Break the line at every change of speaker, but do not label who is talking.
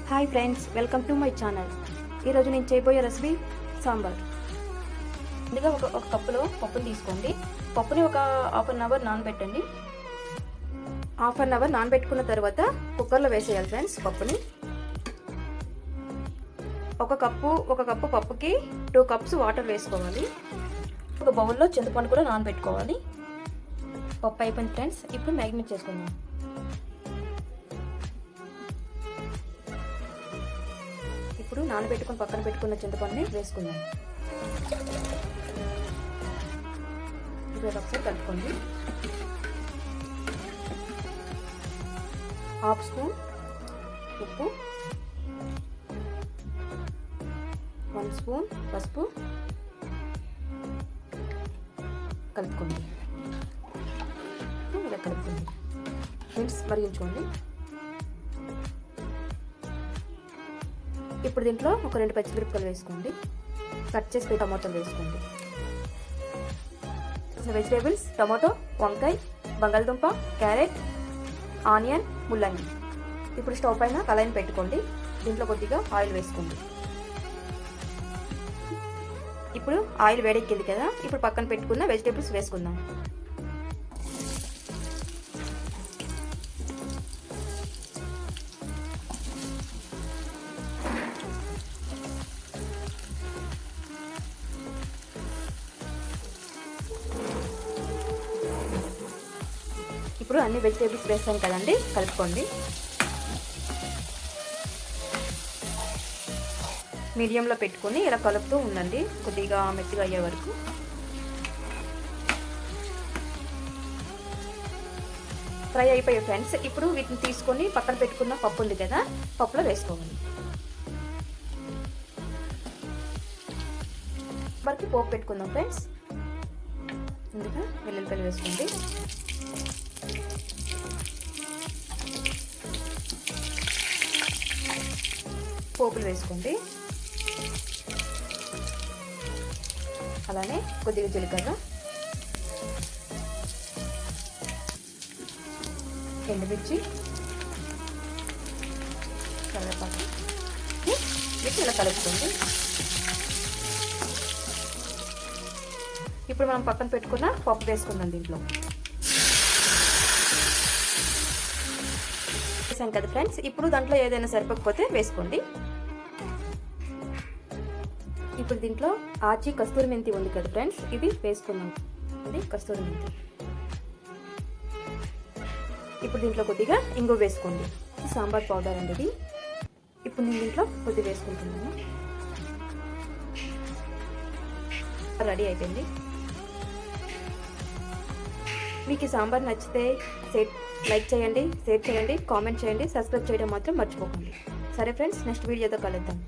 Hi friends, welcome to my channel. ఈరోజు నేను చేయబోయే రెసిపీ సాంబార్. ముందుగా ఒక కప్పులో పప్పుని తీసుకోండి. పప్పుని ఒక హాఫ్ అన్ అవర్ నానబెట్టండి. హాఫ్ అన్ అవర్ నానబెట్టుకున్న తర్వాత కుక్కర్లో వేసేయాలి ఫ్రెండ్స్. పప్పుని ఒక కప్పు పప్పుకి 2 కప్స్ వాటర్ వేసుకోవాలి. ఒక బౌల్లో చింతపండు కూడా నానబెట్టుకోవాలి. పప్పు అయిపోయింది ఫ్రెండ్స్. ఇప్పుడు మ్యాగ్నేట్ చేసుకుందాం. ఇప్పుడు నానబెట్టుకుని పక్కన పెట్టుకున్న చింతపండుని వేసుకుందాం. ఇప్పుడు ఒకసారి కలుపుకోండి. హాఫ్ స్పూన్ ఉప్పు, 1 స్పూన్ పసుపు కలుపుకోండి. ఇలా కలుపుకోండి ఫ్రెండ్స్, మరిగించుకోండి. ఇప్పుడు దీంట్లో ఒక 2 పచ్చిమిరపకాయలు వేసుకోండి. కట్ చేసి టమాటోలు వేసుకోండి. వెజిటేబుల్స్ టమాటో, వంకాయ, బంగాళదుంప, క్యారెట్, ఆనియన్, ముల్లంగి. ఇప్పుడు స్టవ్ పైన కళాయిని పెట్టుకోండి. దీంట్లో కొద్దిగా ఆయిల్ వేసుకోండి. ఇప్పుడు ఆయిల్ వేడెక్కింది కదా, ఇప్పుడు పక్కన పెట్టుకున్న వెజిటేబుల్స్ వేసుకుందాం. ఇప్పుడు అన్ని వెజిటేబుల్స్ వేస్తాం కదండి, కలుపుకోండి. మీడియంలో పెట్టుకొని ఇలా కలుపుతూ ఉండండి, కొద్దిగా మెత్తగా అయ్యే వరకు. ఫ్రై అయిపోయాయి ఫ్రెండ్స్. ఇప్పుడు వీటిని తీసుకొని పక్కన పెట్టుకున్న పప్పు ఉంది కదా, పప్పులో వేసుకోవాలి. వరకు పోపు పెట్టుకుందాం ఫ్రెండ్స్. ముందుగా వెల్లుల్లిపాయలు వేసుకోండి. పోపులు వేసుకోండి. అలానే కొద్దిగా జీలకర్ర, ఎండుమిర్చి, కరివేపాకు వేసి ఇలా కలుపుకోండి. ఇప్పుడు మనం పక్కన పెట్టుకున్న పప్పు వేసుకుందాం దీంట్లో. వేసాం కదా ఫ్రెండ్స్. ఇప్పుడు దాంట్లో ఏదైనా సరిపోకపోతే వేసుకోండి. ఇప్పుడు దీంట్లో ఆచి కస్తూరి మెంతి ఉంది కదా ఫ్రెండ్స్, ఇది వేసుకుందాం. ఇది కస్తూరి మెంతి. ఇప్పుడు దీంట్లో కొద్దిగా ఇంగువ వేసుకోండి. సాంబార్ పౌడర్ అండి ఇది. ఇప్పుడు నేను దీంట్లో కొద్దిగా వేసుకుంటున్నాను. రెడీ అయిపోయింది. మీకు ఈ సాంబార్ నచ్చితే లైక్ చేయండి, షేర్ చేయండి, కామెంట్ చేయండి, సబ్స్క్రైబ్ చేయడం మాత్రం మర్చిపోకండి. సరే ఫ్రెండ్స్, నెక్స్ట్ వీడియోతో కలుద్దాం.